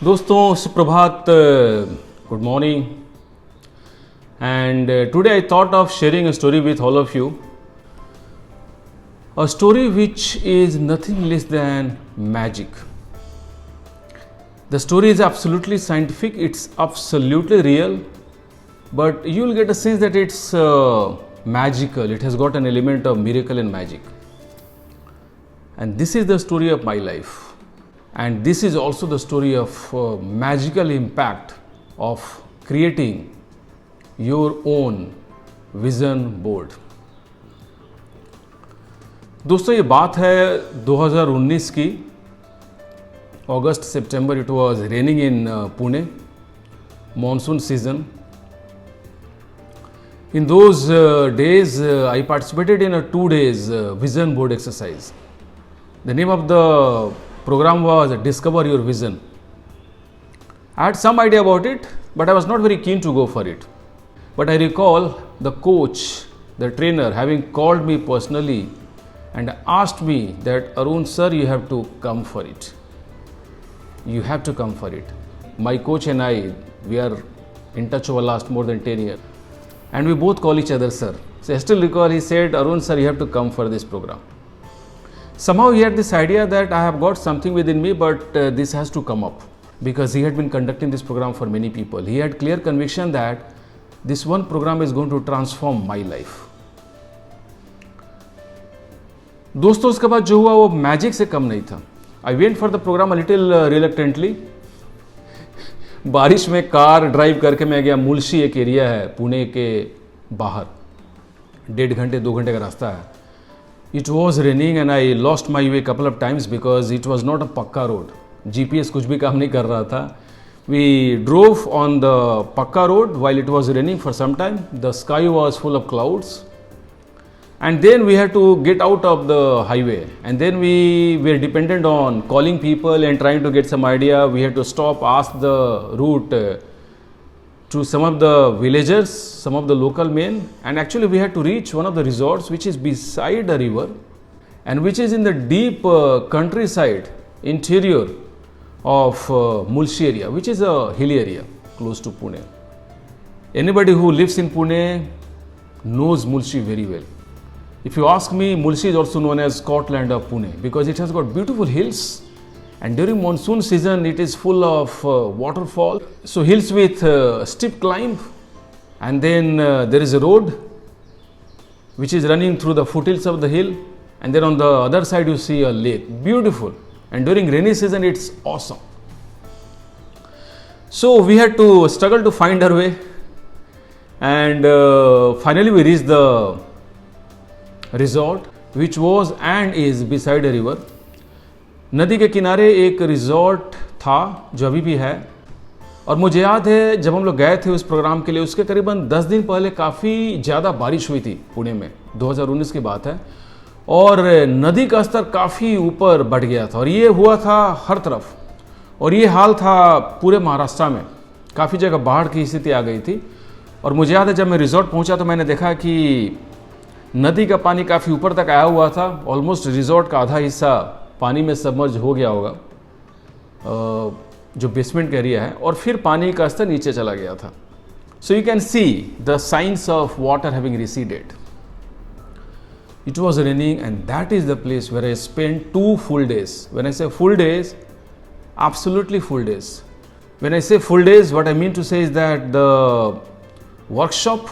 दोस्तों सुप्रभात, good morning, and today I thought of sharing a story with all of you. A story which is nothing less than magic. The story is absolutely scientific, it's absolutely real, but you will get a sense that it's magical. It has got an element of miracle and magic. And this is the story of my life. And this is also the story of magical impact of creating your own vision board. दोस्तों ये बात है 2019 की, अगस्त सितंबर. It was raining in Pune, monsoon season. In those days I participated in a 2 days vision board exercise. The name of the program was Discover Your Vision. I had some idea about it, but I was not very keen to go for it. But I recall the coach, the trainer, having called me personally and asked me that, Arun sir, you have to come for it. You have to come for it. My coach and I, we are in touch over last more than 10 years. And we both call each other sir. So I still recall he said, Arun sir, you have to come for this program. Somehow he had this idea that I have got something within me, but this has to come up, because he had been conducting this program for many people. He had clear conviction that this one program is going to transform my life. दोस्तों उसके बाद जो हुआ वो magic से कम नहीं था. I went for the program a little reluctantly. बारिश में कार ड्राइव करके मैं गया. मुलशी एक एरिया है पुणे के बाहर, 1.5 घंटे 2 घंटे का रास्ता है. It was raining and I lost my way couple of times because it was not a pakka road. GPS कुछ भी काम नहीं कर रहा था. We drove on the pakka road while it was raining for some time. The sky was full of clouds. And then we had to get out of the highway. And then we were dependent on calling people and trying to get some idea. We had to stop, ask the route to some of the villagers, some of the local men, and actually we had to reach one of the resorts which is beside a river and which is in the deep countryside interior of Mulshi area, which is a hilly area close to Pune. Anybody who lives in Pune knows Mulshi very well. If you ask me, Mulshi is also known as Scotland of Pune because it has got beautiful hills. And during monsoon season, it is full of waterfall. So hills with steep climb, and then there is a road which is running through the foothills of the hill, and then on the other side you see a lake, beautiful. And during rainy season, it's awesome. So we had to struggle to find our way, and finally we reached the resort, which was and is beside a river. नदी के किनारे एक resort था जो अभी भी है. और मुझे याद है जब हम लोग गए थे उस प्रोग्राम के लिए, उसके करीबन 10 दिन पहले काफ़ी ज़्यादा बारिश हुई थी पुणे में. 2019 की बात है. और नदी का स्तर काफ़ी ऊपर बढ़ गया था और ये हुआ था हर तरफ. और ये हाल था पूरे महाराष्ट्र में. काफ़ी जगह बाढ़ की स्थिति आ गई थी. और मुझे याद है जब मैं रिजॉर्ट पहुंचा तो मैंने देखा कि नदी का पानी काफ़ी ऊपर तक आया हुआ था. ऑलमोस्ट रिजॉर्ट का आधा हिस्सा पानी में सबमर्ज हो गया होगा, जो बेसमेंट का एरिया है, और फिर पानी का स्तर नीचे चला गया था. So you can see the science of water having receded. It was raining and that is the place where I spend 2 full days. When I say full days, absolutely full days. When I say full days, what I mean to say is that the workshop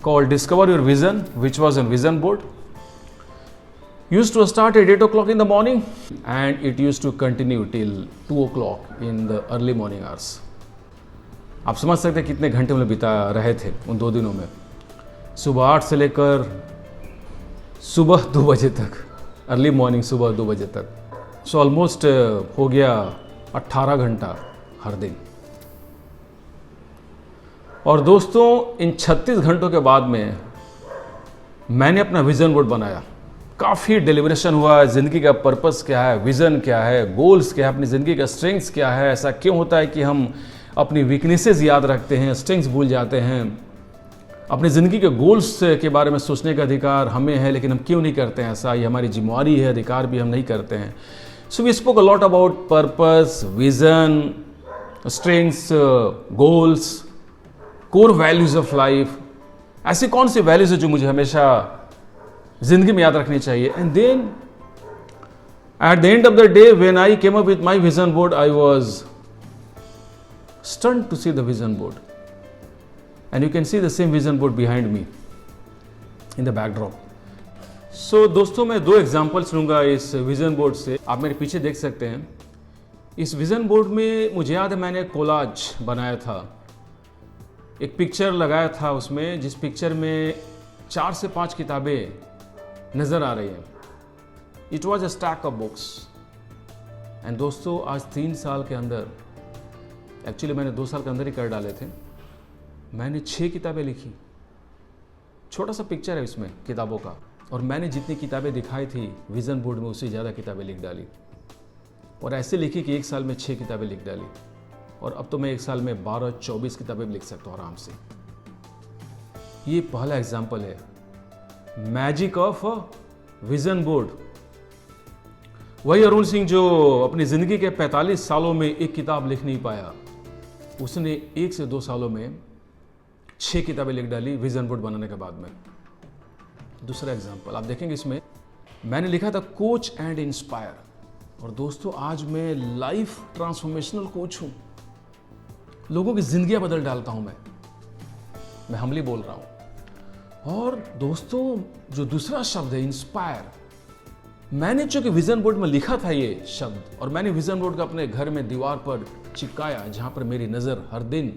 called Discover Your Vision, which was on vision board, used to start at 8 o'clock in the morning and it used to continue till 2 o'clock in the early morning hours. आप समझ सकते हैं कितने घंटे में बिता रहे थे उन 2 दिनों में. सुबह 8 से लेकर सुबह 2 बजे तक, अर्ली मॉर्निंग सुबह 2 बजे तक. सो ऑलमोस्ट हो गया 18 घंटा हर दिन. और दोस्तों इन 36 घंटों के बाद में मैंने अपना विजन बोर्ड बनाया. काफ़ी डेलिब्रेशन हुआ. ज़िंदगी का पर्पस क्या है, विज़न क्या है, गोल्स क्या है, अपनी ज़िंदगी का स्ट्रेंग्स क्या है. ऐसा क्यों होता है कि हम अपनी वीकनेसेस याद रखते हैं, स्ट्रेंग्स भूल जाते हैं. अपनी ज़िंदगी के गोल्स के बारे में सोचने का अधिकार हमें है, लेकिन हम क्यों नहीं करते हैं ऐसा. ये हमारी जिम्मेवारी है, अधिकार भी हम नहीं करते हैं. So we spoke a lot about purpose, vision, strengths, goals, core values of life, ऐसी कौन सी वैल्यूज है जो मुझे हमेशा जिंदगी में याद रखनी चाहिए. And then at the end of the day when I came up with my vision board, I was stunned to see the vision board. And you can see the same vision board behind me in the backdrop. So दोस्तों, मैं 2 examples लूंगा इस vision board से. आप मेरे पीछे देख सकते हैं. इस विजन बोर्ड में मुझे याद है मैंने कोलाज बनाया था, एक पिक्चर लगाया था उसमें, जिस पिक्चर में 4 से 5 किताबें नज़र आ रही हैं. It was a stack of books. And दोस्तों, आज 3 साल के अंदर, एक्चुअली मैंने 2 साल के अंदर ही कर डाले थे, मैंने 6 किताबें लिखी. छोटा सा पिक्चर है इसमें किताबों का, और मैंने जितनी किताबें दिखाई थी विजन बोर्ड में, उससे ज़्यादा किताबें लिख डाली. और ऐसे लिखी कि 1 साल में 6 किताबें लिख डाली. और अब तो मैं 1 साल में 12-24 किताबें भी लिख सकता हूँ आराम से. ये पहला एग्जाम्पल है, मैजिक ऑफ विजन बोर्ड. वही अरुण सिंह जो अपनी जिंदगी के 45 सालों में एक किताब लिख नहीं पाया, उसने 1 से 2 सालों में 6 किताबें लिख डाली विजन बोर्ड बनाने के बाद में. दूसरा एग्जाम्पल आप देखेंगे, इसमें मैंने लिखा था कोच एंड इंस्पायर. और दोस्तों, आज मैं लाइफ ट्रांसफॉर्मेशनल कोच हूं. लोगों की जिंदगियां बदल डालता हूं मैं हम्बली बोल रहा हूं. और दोस्तों, जो दूसरा शब्द है इंस्पायर, मैंने चूंकि विजन बोर्ड में लिखा था ये शब्द, और मैंने विजन बोर्ड का अपने घर में दीवार पर चिपकाया, जहां पर मेरी नजर हर दिन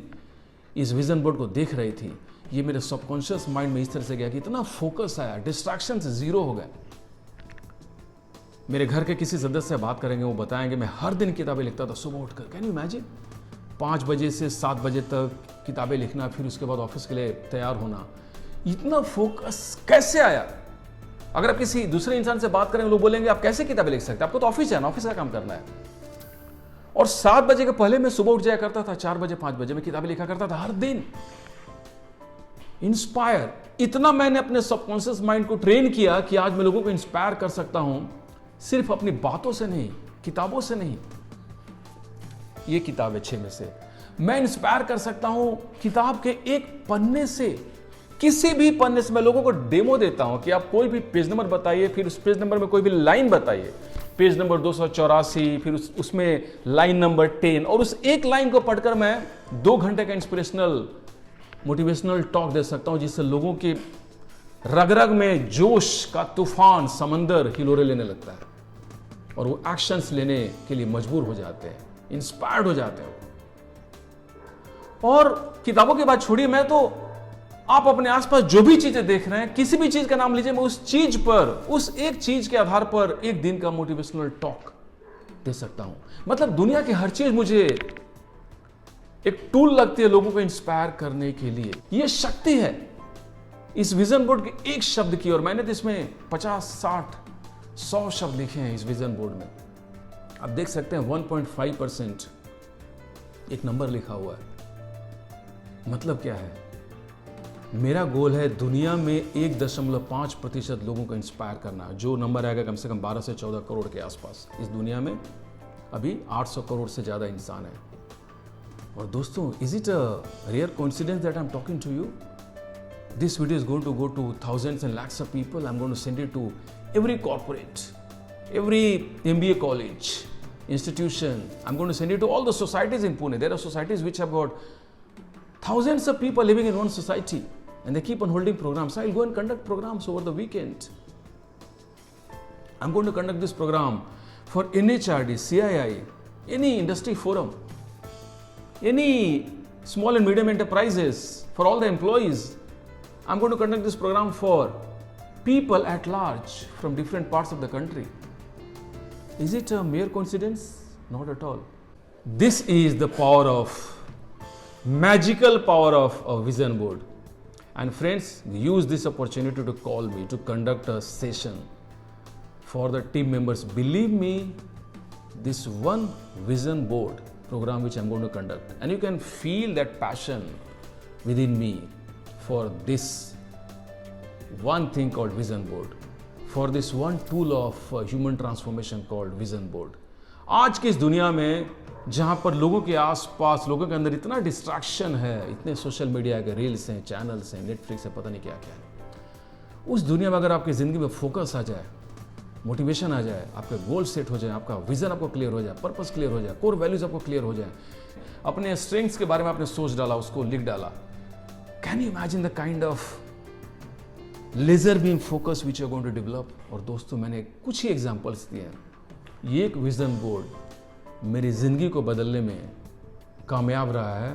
इस विजन बोर्ड को देख रही थी. ये मेरे सबकॉन्शियस माइंड में इस तरह से गया कि इतना फोकस आया, डिस्ट्रैक्शन से 0 हो गए. मेरे घर के किसी सदस्य से बात करेंगे, वो बताएंगे मैं हर दिन किताबें लिखता था सुबह उठकर. Can you imagine? 5 बजे से 7 बजे तक किताबें लिखना, फिर उसके बाद ऑफिस के लिए तैयार होना. इतना फोकस कैसे आया? अगर आप किसी दूसरे इंसान से बात करेंगे, लोग बोलेंगे आप कैसे किताबें लिख सकते हैं, आपको तो ऑफिस है ना, ऑफिस का काम करना है. और 7 बजे के पहले मैं सुबह उठ जाया करता था, 4 बजे 5 बजे मैं किताबें लिखा करता था हर दिन. इंस्पायर, इतना मैंने अपने सबकॉन्शियस माइंड को ट्रेन किया कि आज मैं लोगों को इंस्पायर कर सकता हूं, सिर्फ अपनी बातों से नहीं, किताबों से नहीं. ये किताब है 6 में से. मैं इंस्पायर कर सकता हूं किताब के एक पन्ने से, किसी भी पन्ने से. मैं लोगों को डेमो देता हूं कि आप कोई भी पेज नंबर बताइए, फिर उस पेज नंबर में कोई भी लाइन बताइए. पेज नंबर 284, फिर उसमें लाइन नंबर 10, और उस एक लाइन को पढ़कर मैं 2 घंटे का इंस्पिरेशनल मोटिवेशनल टॉक दे सकता हूं, जिससे लोगों की रग रग में जोश का तूफान, समंदर हिलोरे लेने लगता है, और वो एक्शंस लेने के लिए मजबूर हो जाते हैं, इंस्पायर्ड हो जाते हैं. और किताबों की बात छोड़िए, मैं तो आप अपने आसपास जो भी चीजें देख रहे हैं, किसी भी चीज का नाम लीजिए, मैं उस चीज पर, उस एक चीज के आधार पर 1 दिन का मोटिवेशनल टॉक दे सकता हूं. मतलब दुनिया की हर चीज मुझे एक टूल लगती है लोगों को इंस्पायर करने के लिए. यह शक्ति है इस विजन बोर्ड के एक शब्द की. और मैंने तो इसमें 50, 60, 100 शब्द लिखे हैं इस विजन बोर्ड में. आप देख सकते हैं 1.5% एक नंबर लिखा हुआ है. मतलब क्या है? मेरा गोल है दुनिया में 1.5% लोगों को इंस्पायर करना, जो नंबर आएगा कम से कम 12 से 14 करोड़ के आसपास. इस दुनिया में अभी 800 करोड़ से ज्यादा इंसान है. और दोस्तों, is it a rare coincidence that I am talking to you? This video is going to go to thousands and lakhs of people. I'm going to send it to every corporate, every MBA college, institution. I'm going to send it to all the societies in Pune. There are societies which have got thousands of people living in one society, and they keep on holding programs. I'll go and conduct programs over the weekend. I'm going to conduct this program for NHRD, CII, any industry forum, any small and medium enterprises, for all the employees. I'm going to conduct this program for people at large from different parts of the country. Is it a mere coincidence? Not at all. This is the power of, magical power of a vision board. And friends, use this opportunity to call me to conduct a session for the team members. Believe me, this one vision board program which I'm going to conduct, and you can feel that passion within me for this one thing called vision board, for this one tool of human transformation called vision board. आज की इस दुनिया में जहाँ पर लोगों के आसपास, लोगों के अंदर इतना डिस्ट्रैक्शन है, इतने सोशल मीडिया के रील्स हैं, चैनल्स हैं, नेटफ्लिक्स है, पता नहीं क्या क्या है। उस दुनिया में अगर आपकी ज़िंदगी में फोकस आ जाए, मोटिवेशन आ जाए, आपके गोल सेट हो जाए, आपका विजन आपको क्लियर हो जाए, पर्पस क्लियर हो जाए, कोर वैल्यूज आपको क्लियर हो जाए, अपने स्ट्रेंथ्स के बारे में आपने सोच डाला, उसको लिख डाला, can you imagine the kind of laser beam focus which you are going to develop. और दोस्तों, मैंने कुछ ही एग्जांपल्स दिए हैं। ये एक विजन बोर्ड मेरी ज़िंदगी को बदलने में कामयाब रहा है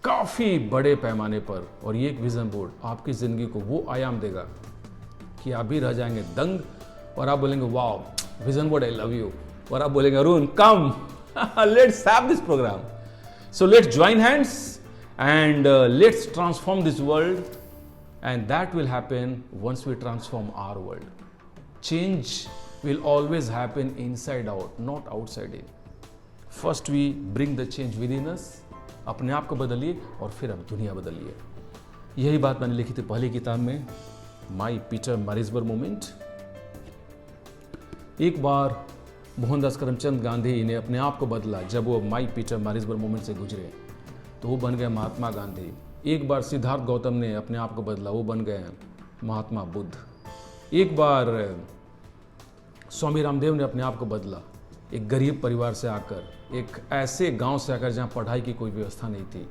काफ़ी बड़े पैमाने पर। और ये एक विजन बोर्ड आपकी ज़िंदगी को वो आयाम देगा कि आप भी रह जाएंगे दंग, और आप बोलेंगे wow vision board, I love you. और आप बोलेंगे Arun come, let's have this programme, so let's join hands and let's transform this world, and that will happen once we transform our world. Change will always happen inside out, not outside in. First we bring the change within us, अपने आप को बदलिए और फिर आप दुनिया बदलिए। यही बात मैंने लिखी थी पहली किताब में, माई पीटर मैरिजबर्ग मूवमेंट। एक बार मोहनदास करमचंद गांधी ने अपने आप को बदला जब वो माई पीटर मैरिजबर्ग मूवमेंट से गुजरे, तो वो बन गए महात्मा गांधी। एक बार सिद्धार्थ गौतम ने अपने आप को बदला, वो बन गए महात्मा बुद्ध। एक बार स्वामी रामदेव ने अपने आप को बदला, एक गरीब परिवार से आकर, एक ऐसे गांव से आकर जहां पढ़ाई की कोई व्यवस्था नहीं थी,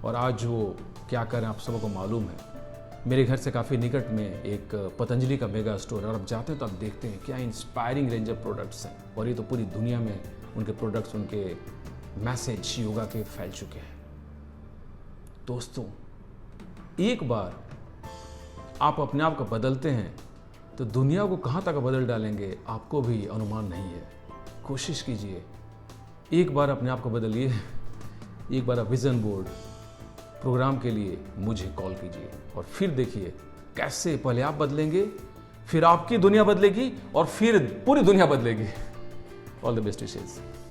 और आज वो क्या करें आप सबको मालूम है। मेरे घर से काफ़ी निकट में एक पतंजलि का मेगा स्टोर है, और आप जाते हैं तो आप देखते हैं क्या इंस्पायरिंग रेंज ऑफ प्रोडक्ट्स हैं, और ये तो पूरी दुनिया में उनके प्रोडक्ट्स, उनके मैसेज योगा के फैल चुके हैं। दोस्तों, एक बार आप अपने आप को बदलते हैं तो दुनिया को कहाँ तक बदल डालेंगे आपको भी अनुमान नहीं है। कोशिश कीजिए, एक बार अपने आप को बदलिए। एक बार आप विजन बोर्ड प्रोग्राम के लिए मुझे कॉल कीजिए, और फिर देखिए कैसे पहले आप बदलेंगे, फिर आपकी दुनिया बदलेगी, और फिर पूरी दुनिया बदलेगी। All the best wishes.